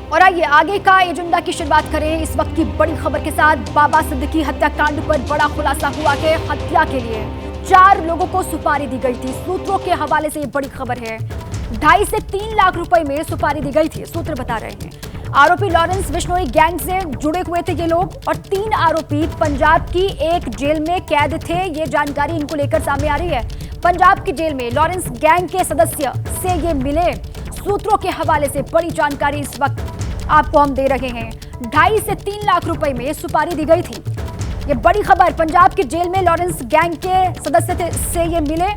और आइए आगे का एजेंडा की शुरुआत करें इस वक्त की बड़ी खबर के साथ। बाबा सिद्दीकी हत्याकांड पर बड़ा खुलासा हुआ कि हत्या के लिए 4 लोगों को सुपारी दी गई थी। सूत्रों के हवाले से ये बड़ी खबर है। 2.5 से 3 लाख रुपए में सुपारी दी गई थी, सूत्र बता रहे हैं। आरोपी लॉरेंस बिश्नोई गैंग से जुड़े हुए थे ये लोग और 3 आरोपी पंजाब की एक जेल में कैद थे। ये जानकारी इनको लेकर सामने आ रही है। पंजाब की जेल में लॉरेंस गैंग के सदस्य से ये मिले। सूत्रों के हवाले से बड़ी जानकारी इस वक्त आपको हम दे रहे हैं। 2.5 से 3 लाख रुपए में सुपारी दी गई थी। ये बड़ी खबर, पंजाब की जेल में लॉरेंस गैंग के सदस्य से ये मिले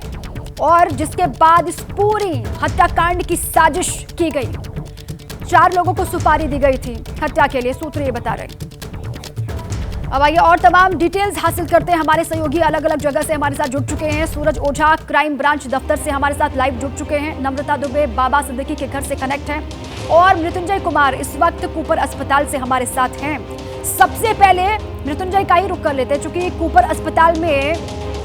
और जिसके बाद इस पूरी हत्याकांड की साजिश की गई। 4 लोगों को सुपारी दी गई थी हत्या के लिए, सूत्र ये बता रहे हैं। अब आइए और तमाम डिटेल्स हासिल करते हैं। हमारे सहयोगी अलग अलग जगह से हमारे साथ जुड़ चुके हैं। सूरज ओझा क्राइम ब्रांच दफ्तर से हमारे साथ लाइव जुड़ चुके हैं। नम्रता दुबे बाबा सिद्दीकी के घर से कनेक्ट हैं और मृत्युंजय कुमार इस वक्त कूपर अस्पताल से हमारे साथ हैं। सबसे पहले मृत्युंजय का ही रुख कर लेते हैं क्योंकि कूपर अस्पताल में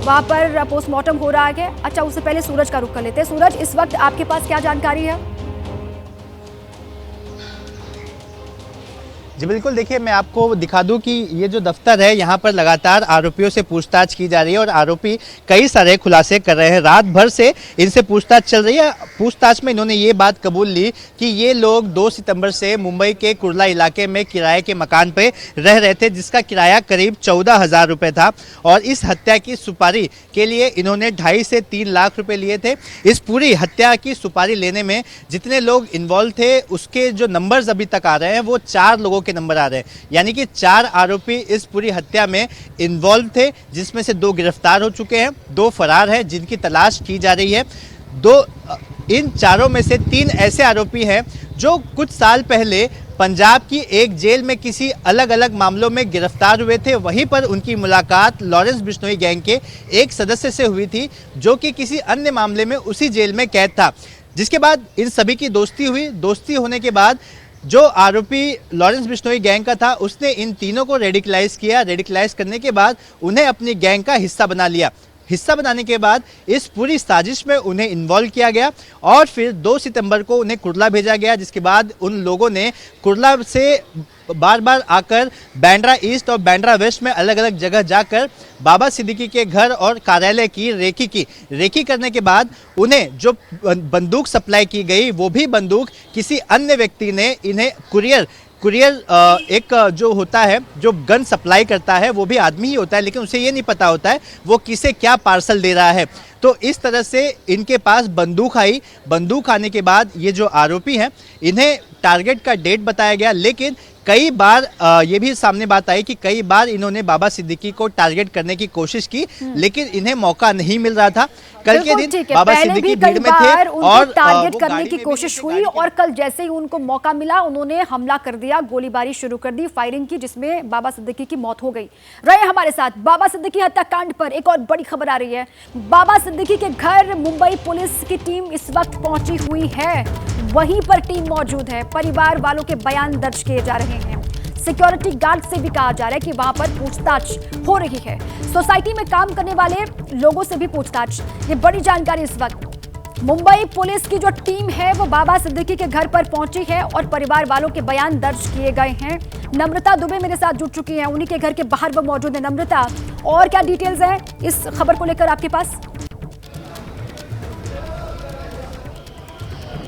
वहां पर पोस्टमार्टम हो रहा है। अच्छा, उससे पहले सूरज का रुख कर लेते हैं। सूरज, इस वक्त आपके पास क्या जानकारी है? जी बिल्कुल, देखिए मैं आपको दिखा दूं कि ये जो दफ्तर है यहाँ पर लगातार आरोपियों से पूछताछ की जा रही है और आरोपी कई सारे खुलासे कर रहे हैं। रात भर से इनसे पूछताछ चल रही है। पूछताछ में इन्होंने ये बात कबूल ली कि ये लोग 2 सितंबर से मुंबई के कुर्ला इलाके में किराए के मकान पे रह रहे थे, जिसका किराया करीब 14,000 रुपये था और इस हत्या की सुपारी के लिए इन्होंने 2.5 से 3 लाख रुपये लिए थे। इस पूरी हत्या की सुपारी लेने में जितने लोग इन्वॉल्व थे उसके जो नंबर्स अभी तक आ रहे हैं वो 4 लोगों के नंबर आ रहे हैं, यानी कि 4 आरोपी इस पूरी हत्या में इन्वॉल्व थे, जिसमें से 2 गिरफ्तार हो चुके हैं, 2 फरार हैं जिनकी तलाश की जा रही है। इन चारों में से 3 ऐसे आरोपी हैं जो कुछ साल पहले पंजाब की एक जेल में किसी अलग अलग मामलों में गिरफ्तार हुए थे। वहीं पर उनकी मुलाकात लॉरेंस बिश्नोई गैंग के एक सदस्य से हुई थी जो कि किसी अन्य मामले में उसी जेल में कैद था, जिसके बाद इन सभी की दोस्ती हुई। दोस्ती होने के बाद जो आरोपी लॉरेंस बिश्नोई गैंग का था उसने इन तीनों को रेडिकलाइज किया। रेडिकलाइज करने के बाद उन्हें अपनी गैंग का हिस्सा बना लिया। हिस्सा बनाने के बाद इस पूरी साजिश में उन्हें इन्वॉल्व किया गया और फिर 2 सितंबर को उन्हें कुर्ला भेजा गया, जिसके बाद उन लोगों ने कुर्ला से बार बार आकर बांद्रा ईस्ट और बांद्रा वेस्ट में अलग अलग जगह जाकर बाबा सिद्दीकी के घर और कार्यालय की रेकी करने के बाद उन्हें जो बंदूक सप्लाई की गई वो भी बंदूक किसी अन्य व्यक्ति ने इन्हें कुरियर एक जो होता है जो गन सप्लाई करता है वो भी आदमी ही होता है, लेकिन उसे ये नहीं पता होता है वो किसे क्या पार्सल दे रहा है। तो इस तरह से इनके पास बंदूक आई। बंदूक आने के बाद ये जो आरोपी हैं इन्हें टारगेट का डेट बताया गया, लेकिन कई बार ये भी सामने बात आई कि कई बार इन्होंने बाबा सिद्दीकी को टारगेट करने की कोशिश की लेकिन इन्हें मौका नहीं मिल रहा था। कल के दिन बाबा सिद्दीकी भीड़ में थे और टारगेट करने की कोशिश हुई और कल जैसे ही उनको मौका मिला उन्होंने हमला कर दिया, गोलीबारी शुरू कर दी, फायरिंग की, जिसमें बाबा सिद्दीकी की मौत हो गई। रहे हमारे साथ बाबा सिद्दीकी हत्याकांड पर एक और बड़ी खबर आ रही है। बाबा सिद्दीकी के घर मुंबई पुलिस की टीम इस वक्त पहुंची हुई है। वहीं पर टीम मौजूद है। परिवार वालों के बयान दर्ज किए जा रहे हैं। सिक्योरिटी गार्ड से भी कहा जा रहा है कि वहां पर पूछताछ हो रही है। सोसाइटी में काम करने वाले लोगों से भी पूछताछ। ये बड़ी जानकारी इस वक्त मुंबई पुलिस की जो टीम है वो बाबा सिद्दीकी के घर पर पहुंची है और परिवार वालों के बयान दर्ज किए गए हैं। नम्रता दुबे मेरे साथ जुड़ चुकी हैं, उन्हीं के घर के बाहर वो मौजूद है। नम्रता, और क्या डिटेल्स हैं इस खबर को लेकर आपके पास?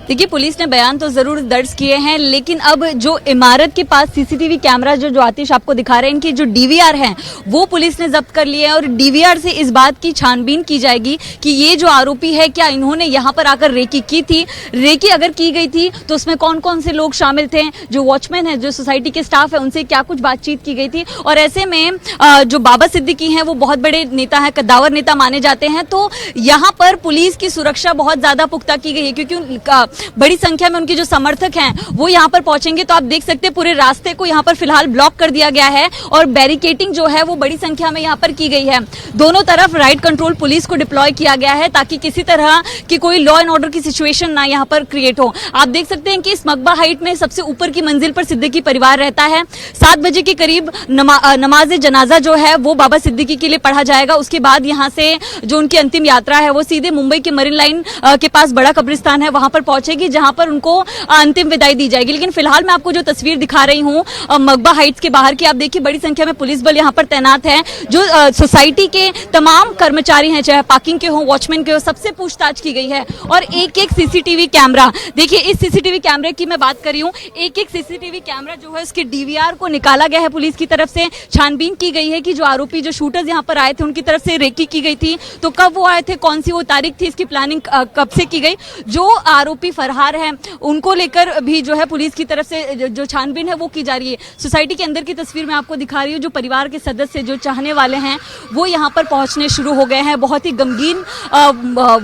देखिए, पुलिस ने बयान तो जरूर दर्ज किए हैं, लेकिन अब जो इमारत के पास सीसीटीवी कैमरा जो आतिश आपको दिखा रहे हैं कि जो डीवीआर हैं वो पुलिस ने जब्त कर लिए हैं और डीवीआर से इस बात की छानबीन की जाएगी कि ये जो आरोपी है क्या इन्होंने यहाँ पर आकर रेकी की थी। रेकी अगर की गई थी तो उसमें कौन कौन से लोग शामिल थे, जो वॉचमैन है, जो सोसाइटी के स्टाफ है, उनसे क्या कुछ बातचीत की गई थी। और ऐसे में जो बाबा सिद्दीकी हैं वो बहुत बड़े नेता है, कद्दावर नेता माने जाते हैं, तो यहाँ पर पुलिस की सुरक्षा बहुत ज्यादा पुख्ता की गई है क्योंकि बड़ी संख्या में उनके जो समर्थक हैं वो यहाँ पर पहुंचेंगे। तो आप देख सकते हैं पूरे रास्ते को यहाँ पर फिलहाल ब्लॉक कर दिया गया है और बैरिकेटिंग जो है वो बड़ी संख्या में यहाँ पर की गई है। दोनों तरफ राइट कंट्रोल पुलिस को डिप्लॉय किया गया है ताकि किसी तरह की कोई लॉ एंड ऑर्डर की सिचुएशन ना यहाँ पर क्रिएट हो। आप देख सकते हैं कि इस मकबा हाइट में सबसे ऊपर की मंजिल पर सिद्दीकी परिवार रहता है। 7 बजे के करीब नमाज जनाजा जो है वो बाबा सिद्दीकी के लिए पढ़ा जाएगा। उसके बाद यहाँ से जो उनकी अंतिम यात्रा है वो सीधे मुंबई के मरीन लाइन के पास बड़ा कब्रिस्तान है वहां पर पहुंचे पहुंचेगी, जहां पर उनको अंतिम विदाई दी जाएगी। लेकिन फिलहाल मैं आपको जो तस्वीर दिखा रही हूँ मकबा हाइट्स के बाहर की, आप देखिए बड़ी संख्या में पुलिस बल यहाँ पर तैनात है। जो सोसाइटी के तमाम कर्मचारी हैं, चाहे पार्किंग के हो, वॉचमैन के हो, सबसे पूछताछ की गई है। और एक एक सीसीटीवी कैमरा, देखिए इस सीसीटीवी कैमरे की मैं बात कर रही हूँ, एक एक सीसीटीवी कैमरा जो है उसके डीवीआर को निकाला गया है। पुलिस की तरफ से छानबीन की गई है कि जो आरोपी, जो शूटर्स यहाँ पर आए थे, उनकी तरफ से रेकी की गई थी, तो कब वो आए थे, कौन सी वो तारीख थी, इसकी प्लानिंग कब से की गई। जो आरोपी फरार है उनको लेकर भी जो है पुलिस की तरफ से जो छानबीन है वो की जा रही है। सोसाइटी के अंदर की तस्वीर मैं आपको दिखा रही हूँ। जो परिवार के सदस्य, जो चाहने वाले हैं, वो यहाँ पर पहुंचने शुरू हो गए हैं। बहुत ही गमगीन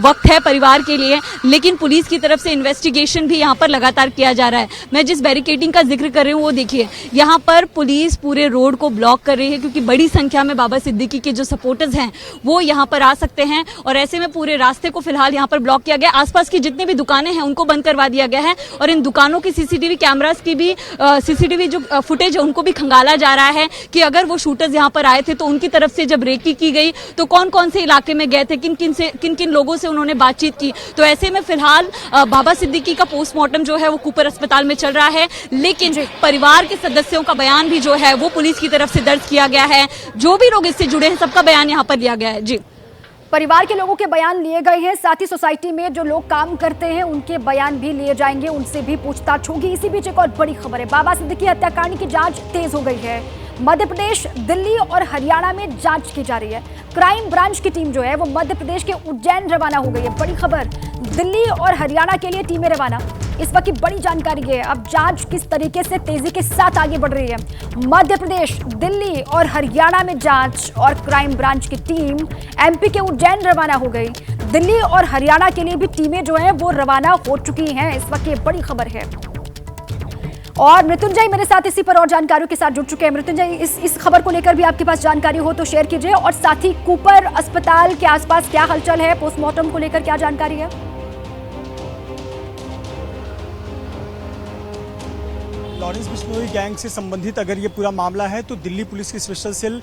वक्त है परिवार के लिए, लेकिन पुलिस की तरफ से इन्वेस्टिगेशन भी यहाँ पर लगातार किया जा रहा है। मैं जिस बैरिकेडिंग का जिक्र कर रही हूँ वो देखिए, यहाँ पर पुलिस पूरे रोड को ब्लॉक कर रही है, क्योंकि बड़ी संख्या में बाबा सिद्दीकी के जो सपोर्टर्स हैं वो यहाँ पर आ सकते हैं, और ऐसे में पूरे रास्ते को फिलहाल यहाँ पर ब्लॉक किया गया। आसपास की जितनी भी दुकानें हैं उनको बंद करवा दिया गया है, और इन दुकानों की सीसीटीवी कैमरास की भी सीसीटीवी जो फुटेज है उनको भी खंगाला जा रहा है कि अगर वो शूटर्स यहाँ पर आए थे तो उनकी तरफ से जब रेकी की गई तो कौन कौन से इलाके में गए थे, किन किन लोगों से उन्होंने बातचीत की। तो ऐसे में फिलहाल बाबा सिद्दीकी का पोस्टमार्टम जो है वो कूपर अस्पताल में चल रहा है, लेकिन परिवार के सदस्यों का बयान भी जो है वो पुलिस की तरफ से दर्ज किया गया है। जो भी लोग इससे जुड़े हैं सबका बयान यहाँ पर लिया गया है। जी, परिवार के लोगों के बयान लिए गए हैं, साथ ही सोसाइटी में जो लोग काम करते हैं उनके बयान भी लिए जाएंगे, उनसे भी पूछताछ होगी। इसी बीच एक और बड़ी खबर है, बाबा सिद्दीकी हत्याकांड की जांच तेज हो गई है। मध्य प्रदेश, दिल्ली और हरियाणा में जांच की जा रही है। क्राइम ब्रांच की टीम जो है वो मध्य प्रदेश के उज्जैन रवाना हो गई है। बड़ी खबर, दिल्ली और हरियाणा के लिए टीमें रवाना। इस वक्त की बड़ी जानकारी है, अब जांच किस तरीके से तेजी के साथ आगे बढ़ रही है। मध्य प्रदेश, दिल्ली और हरियाणा में जांच और क्राइम ब्रांच की टीम एमपी के उज्जैन रवाना हो गई। दिल्ली और हरियाणा के लिए भी टीमें जो हैं वो रवाना हो चुकी हैं। इस वक्त ये बड़ी खबर है। और मृत्युंजय मेरे साथ इसी पर और जानकारियों के साथ जुड़ चुके हैं। मृत्युंजय, इस खबर को लेकर भी आपके पास जानकारी हो तो शेयर कीजिए, और साथ ही कूपर अस्पताल के आसपास क्या हलचल है, पोस्टमार्टम को लेकर क्या जानकारी है। लॉरेंस बिश्नोई गैंग से संबंधित अगर ये पूरा मामला है तो दिल्ली पुलिस की स्पेशल सेल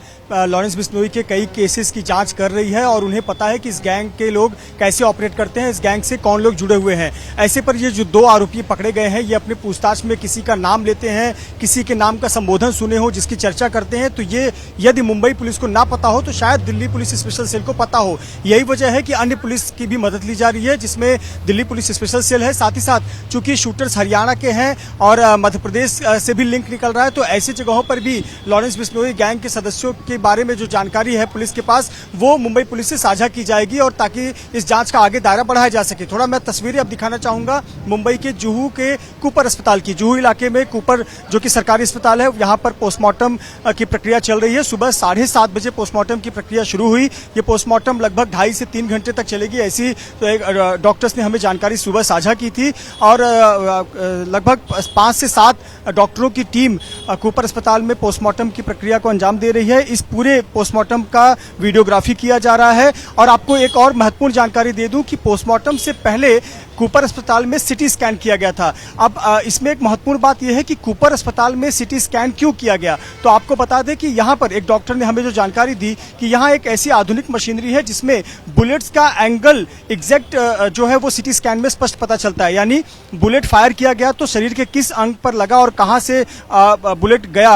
लॉरेंस बिश्नोई के कई केसेस की जांच कर रही है, और उन्हें पता है कि इस गैंग के लोग कैसे ऑपरेट करते हैं, इस गैंग से कौन लोग जुड़े हुए हैं। ऐसे पर ये जो 2 आरोपी पकड़े गए हैं, ये अपने पूछताछ में किसी का नाम लेते हैं, किसी के नाम का संबोधन सुने हो, जिसकी चर्चा करते हैं, तो ये यदि मुंबई पुलिस को ना पता हो तो शायद दिल्ली पुलिस स्पेशल सेल को पता हो। यही वजह है कि अन्य पुलिस की भी मदद ली जा रही है, जिसमें दिल्ली पुलिस स्पेशल सेल है। साथ ही साथ चूंकि शूटर्स हरियाणा के हैं और मध्य प्रदेश से भी लिंक निकल रहा है, तो ऐसी जगहों पर भी लॉरेंस बिश्नोई गैंग के सदस्यों के बारे में जो जानकारी है पुलिस के पास, वो मुंबई पुलिस से साझा की जाएगी, और ताकि इस जांच का आगे दायरा बढ़ाया जा सके। थोड़ा मैं तस्वीरें अब दिखाना चाहूंगा मुंबई के जुहू के कूपर अस्पताल की। जुहू इलाके में कूपर जो कि सरकारी अस्पताल है, यहाँ पर पोस्टमार्टम की प्रक्रिया चल रही है। सुबह 7:30 बजे पोस्टमार्टम की प्रक्रिया शुरू हुई। ये पोस्टमार्टम लगभग 2.5 से 3 घंटे तक चलेगी, ऐसी तो डॉक्टर्स ने हमें जानकारी सुबह साझा की थी, और लगभग 5 से 7 डॉक्टरों की टीम कूपर अस्पताल में पोस्टमार्टम की प्रक्रिया को अंजाम दे रही है। इस पूरे पोस्टमार्टम का वीडियोग्राफी किया जा रहा है। और आपको एक और महत्वपूर्ण जानकारी दे दूं कि पोस्टमार्टम से पहले कूपर अस्पताल में सिटी स्कैन किया गया था। अब इसमें एक महत्वपूर्ण बात यह है कि कूपर अस्पताल में सिटी स्कैन क्यों किया गया, तो आपको बता दें कि यहाँ पर एक डॉक्टर ने हमें जो जानकारी दी कि यहाँ एक ऐसी आधुनिक मशीनरी है जिसमें बुलेट्स का एंगल एग्जैक्ट जो है वो सिटी स्कैन में स्पष्ट पता चलता है। यानी बुलेट फायर किया गया तो शरीर के किस अंग पर लगा और कहाँ से बुलेट गया,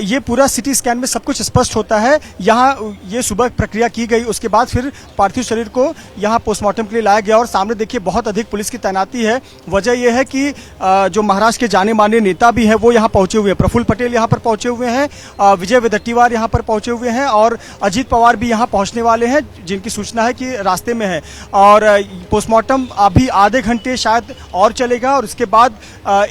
ये पूरा सिटी स्कैन में सब कुछ स्पष्ट होता है। यहाँ ये सुबह प्रक्रिया की गई, उसके बाद फिर पार्थिव शरीर को यहाँ पोस्टमार्टम के लिए लाया गया। और सामने देखिए बहुत अधिक पुलिस की तैनाती है। वजह यह है कि जो महाराष्ट्र के जाने माने नेता भी हैं वो यहाँ पहुंचे हुए हैं। प्रफुल्ल पटेल यहाँ पर पहुंचे हुए हैं, विजय वडेट्टीवार यहाँ पर पहुंचे हुए हैं, और अजीत पवार भी यहाँ पहुंचने वाले हैं, जिनकी सूचना है कि रास्ते में है। और पोस्टमार्टम अभी आधे घंटे शायद और चलेगा, और उसके बाद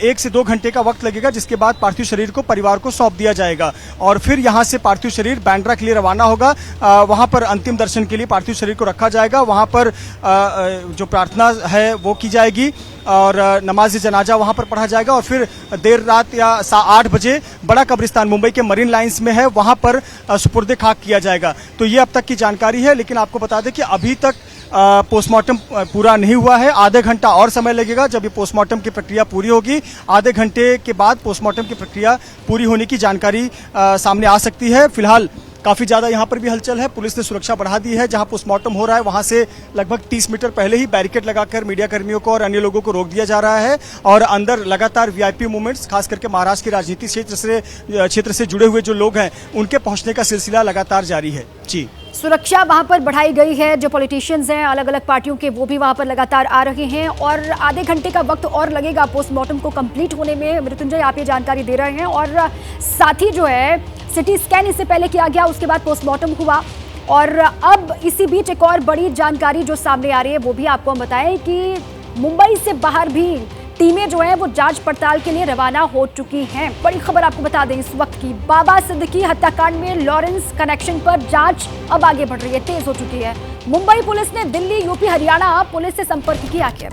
1 से 2 घंटे का वक्त लगेगा, जिसके बाद पार्थिव शरीर को परिवार को सौंप दिया जाएगा। और फिर यहाँ से पार्थिव शरीर बांद्रा के लिए रवाना होगा। वहाँ पर अंतिम दर्शन के लिए पार्थिव शरीर को रखा जाएगा। वहाँ पर जो प्रार्थना है वो की जाएगी, और नमाज जनाजा वहां पर पढ़ा जाएगा, और फिर देर रात या 8 बजे बड़ा कब्रिस्तान मुंबई के मरीन लाइंस में है, वहां पर सुपुर्दे खाक किया जाएगा। तो ये अब तक की जानकारी है, लेकिन आपको बता दें कि अभी तक पोस्टमार्टम पूरा नहीं हुआ है। आधे घंटा और समय लगेगा। जब ये पोस्टमार्टम की प्रक्रिया पूरी होगी, आधे घंटे के बाद पोस्टमार्टम की प्रक्रिया पूरी होने की जानकारी सामने आ सकती है। फिलहाल काफी ज्यादा यहाँ पर भी हलचल है। पुलिस ने सुरक्षा बढ़ा दी है। जहां पोस्टमार्टम हो रहा है वहां से लगभग 30 मीटर पहले ही बैरिकेड लगाकर मीडिया कर्मियों को और अन्य लोगों को रोक दिया जा रहा है और अंदर लगातार वीआईपी मूवमेंट्स, खास करके महाराष्ट्र के राजनीतिक क्षेत्र से जुड़े हुए जो लोग हैं उनके पहुंचने का सिलसिला लगातार जारी है। जी, सुरक्षा वहां पर बढ़ाई गई है। जो पॉलिटिशियंस हैं अलग अलग पार्टियों के, वो भी वहां पर लगातार आ रहे हैं और आधे घंटे का वक्त और लगेगा पोस्टमार्टम को कंप्लीट होने में। मृत्युंजय, आप ये जानकारी दे रहे हैं और साथ ही जो है सिटी स्कैन इससे पहले किया गया, उसके बाद पोस्टमार्टम हुआ और अब इसी बीच एक और बड़ी जानकारी जो सामने आ रही है वो भी आपको हम बताएं कि मुंबई से बाहर भी टीमें जो है वो जांच पड़ताल के लिए रवाना हो चुकी हैं। बड़ी खबर आपको बता दें इस वक्त की, बाबा सिद्दीकी हत्याकांड में लॉरेंस कनेक्शन पर जांच अब आगे बढ़ रही है, तेज हो चुकी है। मुंबई पुलिस ने दिल्ली, यूपी, हरियाणा पुलिस से संपर्क किया है।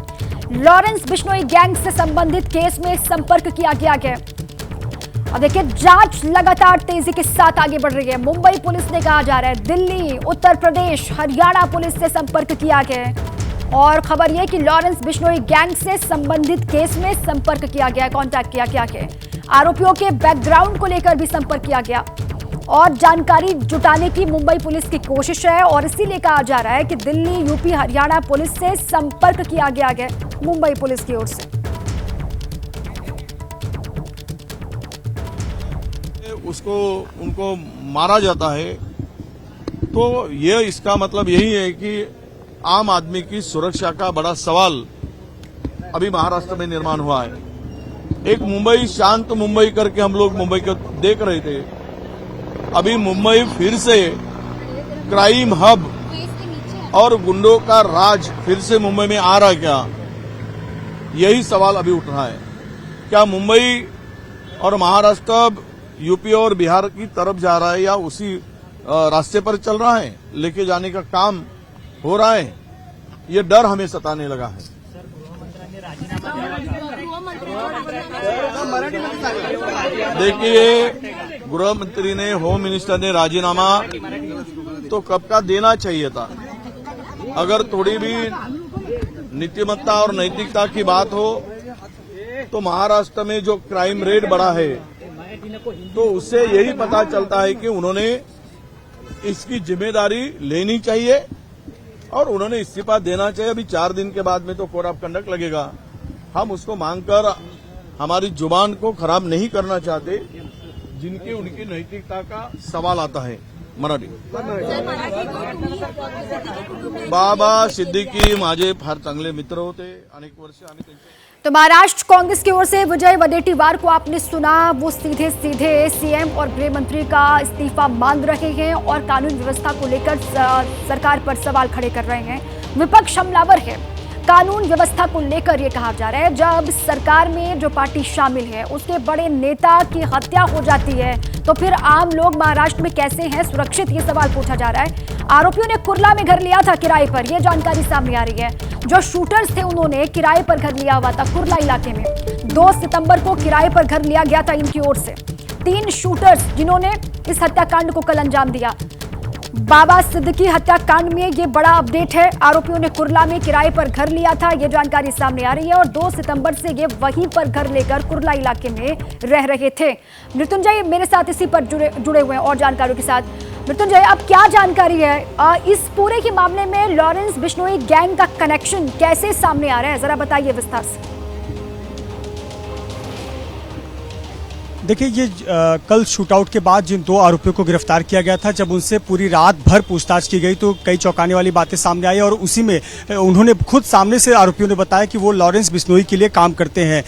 लॉरेंस बिश्नोई गैंग से संबंधित केस में संपर्क किया गया है। अब देखिए जांच लगातार तेजी के साथ आगे बढ़ रही है। मुंबई पुलिस ने कहा जा रहा है दिल्ली, उत्तर प्रदेश, हरियाणा पुलिस से संपर्क किया गया है और खबर यह कि लॉरेंस बिश्नोई गैंग से संबंधित केस में संपर्क किया गया है, कांटेक्ट किया गया है। आरोपियों के बैकग्राउंड को लेकर भी संपर्क किया गया और जानकारी जुटाने की मुंबई पुलिस की कोशिश है और इसीलिए कहा जा रहा है कि दिल्ली, यूपी, हरियाणा पुलिस से संपर्क किया गया है मुंबई पुलिस की ओर से। उनको मारा जाता है तो ये इसका मतलब यही है कि आम आदमी की सुरक्षा का बड़ा सवाल अभी महाराष्ट्र में निर्माण हुआ है। एक मुंबई, शांत मुंबई करके हम लोग मुंबई को देख रहे थे, अभी मुंबई फिर से क्राइम हब और गुंडों का राज फिर से मुंबई में आ रहा है क्या? यही सवाल अभी उठ रहा है। क्या मुंबई और महाराष्ट्र यूपी और बिहार की तरफ जा रहा है या उसी रास्ते पर चल रहा है, लेके जाने का काम हो रहा है? ये डर हमें सताने लगा है। देखिए, गृह मंत्री ने, होम मिनिस्टर ने राजीनामा तो कब का देना चाहिए था। अगर थोड़ी भी नीतिमत्ता और नैतिकता की बात हो तो महाराष्ट्र में जो क्राइम रेट बढ़ा है तो उससे यही पता चलता है कि उन्होंने इसकी जिम्मेदारी लेनी चाहिए और उन्होंने इस्तीफा देना चाहिए। अभी 4 दिन के बाद में तो कोड ऑफ कंडक्ट लगेगा। हम उसको मांगकर हमारी जुबान को खराब नहीं करना चाहते, जिनकी उनकी नैतिकता का सवाल आता है। मराठी बाबा सिद्दीकी माझे फार चांगले मित्र होते, अनेक वर्ष आम्ही त्यांचे। तो महाराष्ट्र कांग्रेस की ओर से विजय वडेट्टीवार को आपने सुना, वो सीधे सीधे सीएम और गृह मंत्री का इस्तीफा मांग रहे हैं और कानून व्यवस्था को लेकर सरकार पर सवाल खड़े कर रहे हैं। विपक्ष हमलावर है। कानून व्यवस्था को लेकर ये कहा जा रहा है जब सरकार में जो पार्टी शामिल है उसके बड़े नेता की हत्या हो जाती है तो फिर आम लोग महाराष्ट्र में कैसे हैं सुरक्षित, ये सवाल पूछा जा रहा है। आरोपियों ने कुर्ला में घर लिया था किराए पर, ये जानकारी सामने आ रही है। जो शूटर्स थे उन्होंने किराए पर घर लिया हुआ था कुर्ला इलाके में। 2 सितंबर को किराए पर घर लिया गया था इनकी ओर से। 3 शूटर्स जिन्होंने इस हत्याकांड को कल अंजाम दिया। बाबा सिद्दीकी हत्याकांड में ये बड़ा अपडेट है। आरोपियों ने कुर्ला में किराए पर घर लिया था, ये जानकारी सामने आ रही है और 2 सितंबर से ये वहीं पर घर लेकर कुर्ला इलाके में रह रहे थे। मृत्युंजय मेरे साथ इसी पर जुड़े हुए हैं और जानकारियों के साथ। मृत्युंजय, अब क्या जानकारी है इस पूरे के मामले में? लॉरेंस बिश्नोई गैंग का कनेक्शन कैसे सामने आ रहा है, जरा बताइए विस्तार से। देखिए, ये कल शूटआउट के बाद जिन 2 आरोपियों को गिरफ्तार किया गया था, जब उनसे पूरी रात भर पूछताछ की गई तो कई चौंकाने वाली बातें सामने आई और उसी में उन्होंने खुद सामने से आरोपियों ने बताया कि वो लॉरेंस बिश्नोई के लिए काम करते हैं।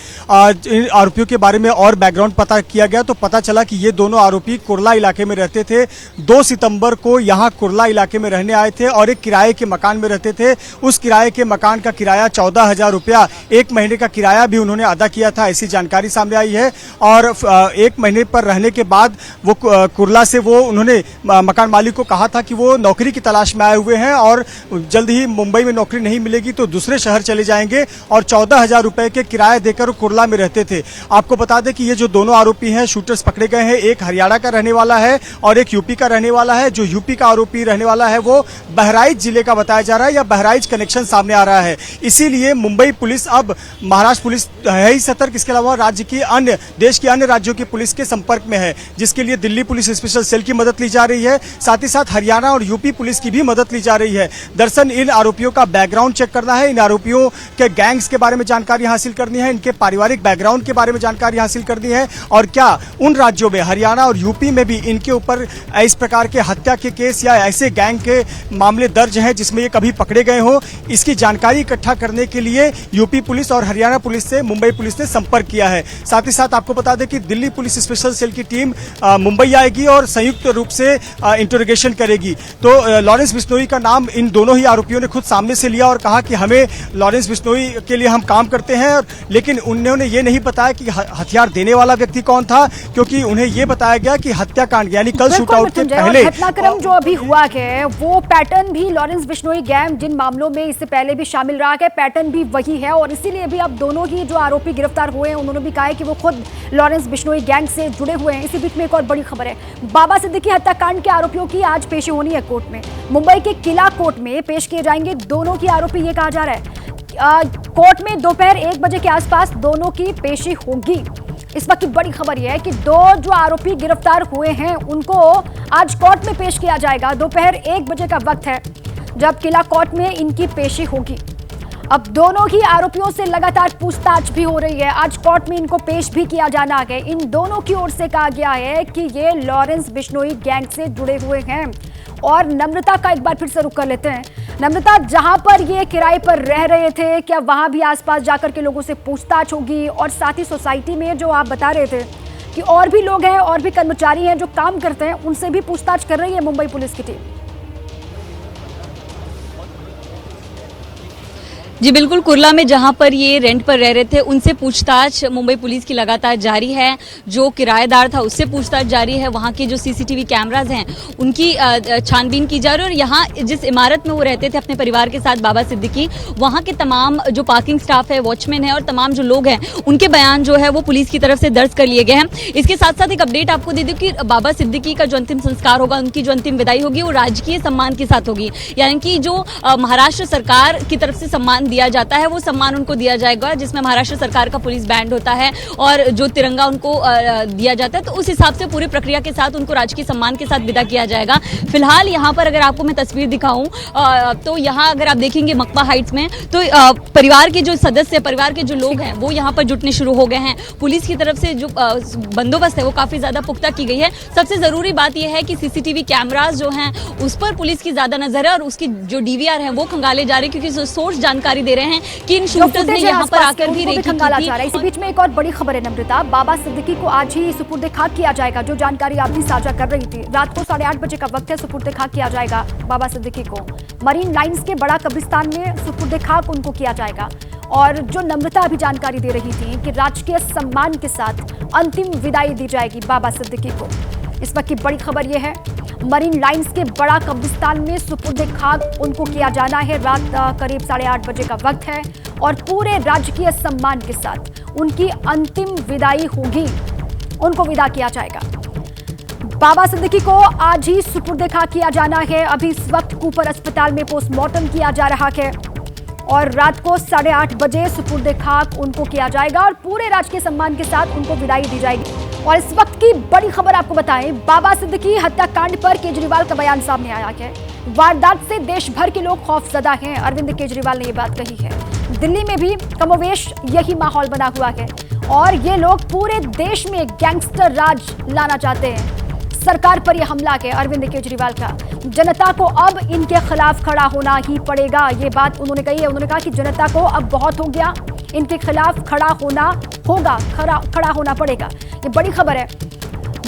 इन आरोपियों के बारे में और बैकग्राउंड पता किया गया तो पता चला कि ये दोनों आरोपी कुर्ला इलाके में रहते थे। 2 सितंबर को यहाँ कुर्ला इलाके में रहने आए थे और एक किराए के मकान में रहते थे। उस किराए के मकान का किराया 14,000 रुपया, 1 महीने का किराया भी उन्होंने अदा किया था, ऐसी जानकारी सामने आई है। और 1 महीने पर रहने के बाद वो कुर्ला से वो उन्होंने मकान मालिक को कहा था कि वो नौकरी की तलाश में आए हुए हैं और जल्द ही मुंबई में नौकरी नहीं मिलेगी तो दूसरे शहर चले जाएंगे और 14,000 रुपए के किराए देकर कुर्ला में रहते थे। आपको बता दें कि ये जो दोनों आरोपी हैं, शूटर्स पकड़े गए हैं, एक हरियाणा का रहने वाला है और एक यूपी का रहने वाला है। जो यूपी का आरोपी रहने वाला है वो बहराइच जिले का बताया जा रहा है या बहराइच कनेक्शन सामने आ रहा है। इसीलिए मुंबई पुलिस, अब महाराष्ट्र पुलिस है ही सतर्क, इसके अलावा राज्य की अन्य, देश के अन्य राज्यों राज्यों की पुलिस के संपर्क में है, जिसके लिए दिल्ली पुलिस स्पेशल सेल की मदद ली जा रही है। साथ ही साथ हरियाणा और यूपी पुलिस की भी मदद ली जा रही है। दरअसल इन आरोपियों का बैकग्राउंड चेक करना है, इन आरोपियों के गैंग्स के बारे में जानकारी हासिल करनी है, इनके पारिवारिक बैकग्राउंड के बारे में जानकारी हासिल करनी है और क्या उन राज्यों में हरियाणा और यूपी में भी इनके ऊपर इस प्रकार के हत्या के केस या ऐसे गैंग के मामले दर्ज हैं जिसमें ये कभी पकड़े गए हो। इसकी जानकारी इकट्ठा करने के लिए यूपी पुलिस और हरियाणा पुलिस से मुंबई पुलिस ने संपर्क किया है। साथ ही साथ आपको बता दें कि दिल्ली पुलिस स्पेशल सेल की टीम मुंबई आएगी और संयुक्त रूप से इंटरोगेशन करेगी। तो लॉरेंस बिश्नोई का नाम इन दोनों ही आरोपियों ने खुद सामने से लिया और कहा कि हमें लॉरेंस बिश्नोई के लिए हम काम करते हैं, लेकिन उन्होंने ये नहीं बताया कि हथियार देने वाला व्यक्ति कौन था, क्योंकि उन्हें ये बताया गया कि हत्याकांड यानी कल शूटआउट के पहले घटनाक्रम जो अभी हुआ है वो पैटर्न भी लॉरेंस बिश्नोई गैंग जिन मामलों में इससे पहले भी शामिल रहा है, पैटर्न भी वही है और इसीलिए भी अब दोनों ही जो आरोपी गिरफ्तार हुए हैं उन्होंने भी कहा है कि वो खुद लॉरेंस बिश्नोई गैंग से जुड़े हुए हैं। इसी बीच में एक और बड़ी खबर है, बाबा सिद्दीकी हत्याकांड के आरोपियों की आज पेशी होनी है कोर्ट में। मुंबई के किला कोर्ट में पेश किए जाएंगे दोनों की आरोपी, ये कहा जा रहा है। कोर्ट में दोपहर 1 बजे के आसपास दोनों की पेशी होगी। इस वक्त की बड़ी खबर यह है कि दो जो आरोपी गिरफ्तार हुए हैं उनको आज कोर्ट में पेश किया जाएगा। दोपहर 1 बजे का वक्त है जब किला कोर्ट में इनकी पेशी होगी। अब दोनों ही आरोपियों से लगातार पूछताछ भी हो रही है, आज कोर्ट में इनको पेश भी किया जाना है। इन दोनों की ओर से कहा गया है कि ये लॉरेंस बिश्नोई गैंग से जुड़े हुए हैं। और नम्रता का एक बार फिर से रुख कर लेते हैं। नम्रता, जहां पर ये किराए पर रह रहे थे, क्या वहां भी आसपास जाकर के लोगों से पूछताछ होगी? और साथ ही सोसाइटी में जो आप बता रहे थे कि और भी लोग हैं और भी कर्मचारी हैं जो काम करते हैं, उनसे भी पूछताछ कर रही है मुंबई पुलिस की टीम? जी बिल्कुल, कुर्ला में जहां पर ये रेंट पर रह रहे थे उनसे पूछताछ मुंबई पुलिस की लगातार जारी है। जो किराएदार था उससे पूछताछ जारी है। वहां के जो सीसीटीवी कैमराज हैं उनकी छानबीन की जा रही है। और यहाँ जिस इमारत में वो रहते थे अपने परिवार के साथ बाबा सिद्दीकी, वहां के तमाम जो पार्किंग स्टाफ है, वॉचमैन है और तमाम जो लोग हैं उनके बयान जो है वो पुलिस की तरफ से दर्ज कर लिए गए हैं। इसके साथ साथ एक अपडेट आपको दे दूं कि बाबा सिद्दीकी का जो अंतिम संस्कार होगा, उनकी जो अंतिम विदाई होगी वो राजकीय सम्मान के साथ होगी। यानी कि जो महाराष्ट्र सरकार की तरफ से सम्मान दिया जाता है वो सम्मान उनको दिया जाएगा, जिसमें महाराष्ट्र सरकार का पुलिस बैंड होता है और जो तिरंगा उनको दिया जाता है। तो उस हिसाब से पूरी प्रक्रिया के साथ उनको राजकीय सम्मान के साथ विदा किया जाएगा। फिलहाल यहाँ पर अगर आपको मैं तस्वीर दिखाऊं तो यहाँ अगर आप देखेंगे मकबा हाइट्स में, तो परिवार के जो सदस्य, परिवार के जो लोग हैं वो यहाँ पर जुटने शुरू हो गए हैं। पुलिस की तरफ से जो बंदोबस्त है वो काफी ज्यादा पुख्ता की गई है। सबसे जरूरी बात यह है कि सीसीटीवी कैमराज जो हैं उस पर पुलिस की ज्यादा नजर है और उसकी जो डीवीआर है वो खंगाले जा रहे हैं, क्योंकि सोर्स जानकारी दे रहे हैं कि इन शूटर्स ने यहाँ पर आकर भी रेकी की थी। इसी बीच में एक और बड़ी खबर है नम्रता, बाबा सिद्दीकी को आज ही सुपुर्द खाक किया जाएगा। जो जानकारी आप भी साझा कर रही थी, रात को 8:30 बजे का वक्त है, सुपुर्द खाक किया जाएगा बाबा सिद्दीकी को। मरीन लाइंस के बड़ा कब्रिस्तान में सुपुर्द खाक उनको किया जाएगा। और जो नम्रता अभी जानकारी दे रही थी कि राजकीय सम्मान के साथ अंतिम विदाई दी जाएगी बाबा सिद्दीकी को। इस वक्त की बड़ी खबर यह है, मरीन लाइंस के बड़ा कब्रिस्तान में सुपुर्द खाक उनको किया जाना है। रात करीब 8:30 बजे का वक्त है और पूरे राजकीय सम्मान के साथ उनकी अंतिम विदाई होगी, उनको विदा किया जाएगा। बाबा सिद्दीकी को आज ही सुपुर्द खाक किया जाना है। अभी इस वक्त कूपर अस्पताल में पोस्टमार्टम किया जा रहा है और रात को 8:30 बजे सुपुर्द खाक उनको किया जाएगा और पूरे राजकीय सम्मान के साथ उनको विदाई दी जाएगी। और इस वक्त की बड़ी खबर आपको बताएं, बाबा सिद्दीकी हत्याकांड पर केजरीवाल का बयान सामने आया है। वारदात से देश भर के लोग खौफजदा हैं, अरविंद केजरीवाल ने यह बात कही है। दिल्ली में भी कमोवेश यही माहौल बना हुआ है और ये लोग पूरे देश में गैंगस्टर राज लाना चाहते हैं। सरकार पर यह हमला है अरविंद केजरीवाल का। जनता को अब इनके खिलाफ खड़ा होना ही पड़ेगा, ये बात उन्होंने कही है। उन्होंने कहा कि जनता को अब बहुत हो गया, इनके खिलाफ खड़ा होना पड़ेगा। ये बड़ी खबर है।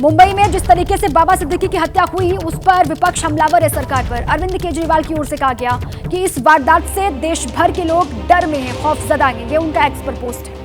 मुंबई में जिस तरीके से बाबा सिद्दीकी की हत्या हुई उस पर विपक्ष हमलावर है सरकार पर। अरविंद केजरीवाल की ओर से कहा गया कि इस वारदात से देश भर के लोग डर में हैं, खौफजदा हैं। ये उनका एक्स पर पोस्ट है।